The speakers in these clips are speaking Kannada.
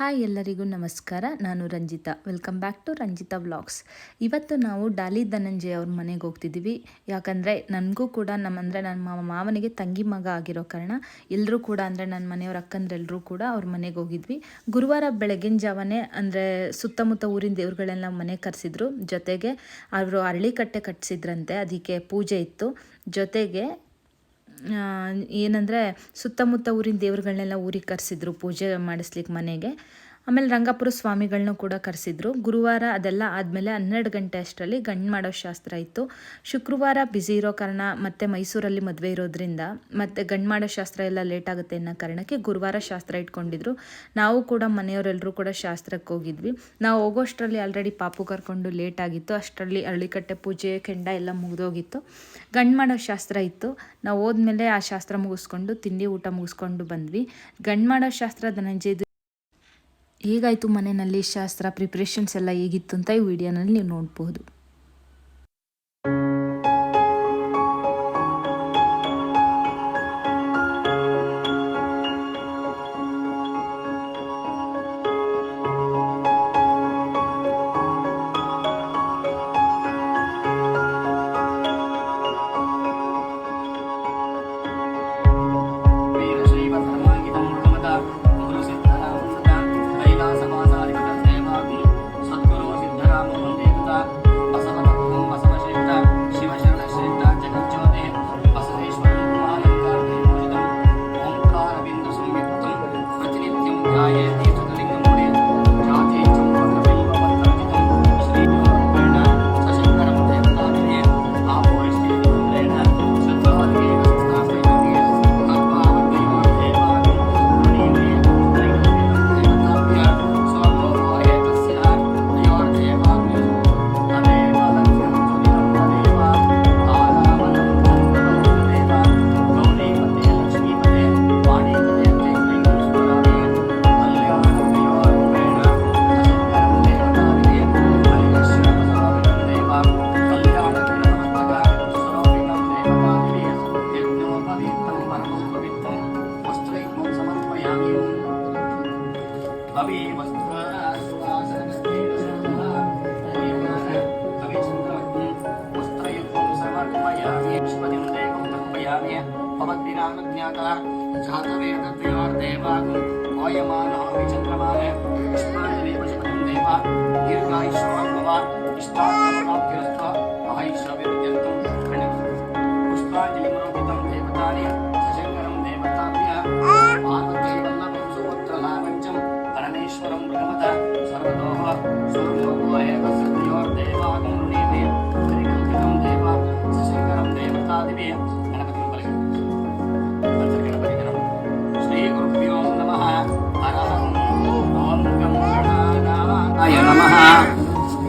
ಹಾಯ್ ಎಲ್ಲರಿಗೂ ನಮಸ್ಕಾರ. ನಾನು Ranjitha. Welcome back to Ranjitha vlogs. ಇವತ್ತು ನಾವು ಡಾಲಿ ಧನಂಜಯ ಅವ್ರ ಮನೆಗೆ ಹೋಗ್ತಿದ್ದೀವಿ. ಯಾಕಂದರೆ ನನಗೂ ಕೂಡ ನನ್ನ ಮಾವನಿಗೆ ತಂಗಿ ಮಗ ಆಗಿರೋ ಕಾರಣ ಎಲ್ಲರೂ ಕೂಡ ಅಂದರೆ ನನ್ನ ಮನೆಯವ್ರ ಅಕ್ಕಂದ್ರೆಲ್ಲರೂ ಕೂಡ ಅವ್ರ ಮನೆಗೆ ಹೋಗಿದ್ವಿ. ಗುರುವಾರ ಬೆಳಗಿನ ಜಾವನೇ ಅಂದರೆ ಸುತ್ತಮುತ್ತ ಊರಿನ ದೇವ್ರುಗಳೆಲ್ಲ ಮನೆಗೆ ಕರೆಸಿದ್ರು. ಜೊತೆಗೆ ಅವರು ಅರಳಿಕಟ್ಟೆ ಕಟ್ಟಿಸಿದ್ರಂತೆ, ಅದಕ್ಕೆ ಪೂಜೆ ಇತ್ತು. ಜೊತೆಗೆ ಏನಂದರೆ ಸುತ್ತಮುತ್ತ ಊರಿನ ದೇವ್ರುಗಳನ್ನೆಲ್ಲ ಊರಿಗೆ ಕರೆಸಿದ್ರು ಪೂಜೆ ಮಾಡಿಸ್ಲಿಕ್ಕೆ ಮನೆಗೆ. ಆಮೇಲೆ ರಂಗಪುರ ಸ್ವಾಮಿಗಳನ್ನೂ ಕೂಡ ಕರೆಸಿದ್ರು. ಗುರುವಾರ ಅದೆಲ್ಲ ಆದಮೇಲೆ 12 ಗಂಟೆ ಅಷ್ಟರಲ್ಲಿ ಗಂಡು ಮಾಡೋ ಶಾಸ್ತ್ರ ಇತ್ತು. ಶುಕ್ರವಾರ ಬ್ಯುಸಿ ಇರೋ ಕಾರಣ ಮತ್ತು ಮೈಸೂರಲ್ಲಿ ಮದುವೆ ಇರೋದ್ರಿಂದ ಮತ್ತು ಗಂಡು ಮಾಡೋ ಶಾಸ್ತ್ರ ಎಲ್ಲ ಲೇಟ್ ಆಗುತ್ತೆ ಅನ್ನೋ ಕಾರಣಕ್ಕೆ ಗುರುವಾರ ಶಾಸ್ತ್ರ ಇಟ್ಕೊಂಡಿದ್ರು. ನಾವು ಕೂಡ ಮನೆಯವರೆಲ್ಲರೂ ಕೂಡ ಶಾಸ್ತ್ರಕ್ಕೆ ಹೋಗಿದ್ವಿ. ನಾವು ಹೋಗೋಷ್ಟರಲ್ಲಿ ಆಲ್ರೆಡಿ ಪಾಪು ಕರ್ಕೊಂಡು ಲೇಟ್ ಆಗಿತ್ತು. ಅಷ್ಟರಲ್ಲಿ ಅರಳಿಕಟ್ಟೆ ಪೂಜೆ ಕೆಂಡ ಎಲ್ಲ ಮುಗಿದೋಗಿತ್ತು. ಗಂಡು ಮಾಡೋ ಶಾಸ್ತ್ರ ಇತ್ತು. ನಾವು ಹೋದ್ಮೇಲೆ ಆ ಶಾಸ್ತ್ರ ಮುಗಿಸ್ಕೊಂಡು ತಿಂಡಿ ಊಟ ಮುಗಿಸ್ಕೊಂಡು ಬಂದ್ವಿ. ಗಂಡು ಮಾಡೋ ಶಾಸ್ತ್ರ ಧನಂಜಯದು ಹೇಗಾಯಿತು, ಮನೆಯಲ್ಲಿ ಶಾಸ್ತ್ರ ಪ್ರಿಪ್ರೇಷನ್ಸ್ ಎಲ್ಲ ಹೇಗಿತ್ತು ಅಂತ ಈ ವಿಡಿಯೋನಲ್ಲಿ ನೀವು ನೋಡ್ಬೋದು.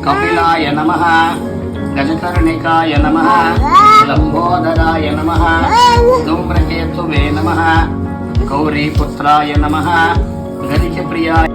ಕಪಿಲಾಯ ನಮಃ, ಗಜಕರ್ಣಿಕಾಯ ನಮಃ, ಲಂಬೋದರಾಯ ನಮಃ, ಧೂಮ್ರಕೇತುವೇ ನಮಃ, ಗೌರೀಪುತ್ರಾಯ ನಮಃ, ಗರಿಕಪ್ರಿಯಾಯ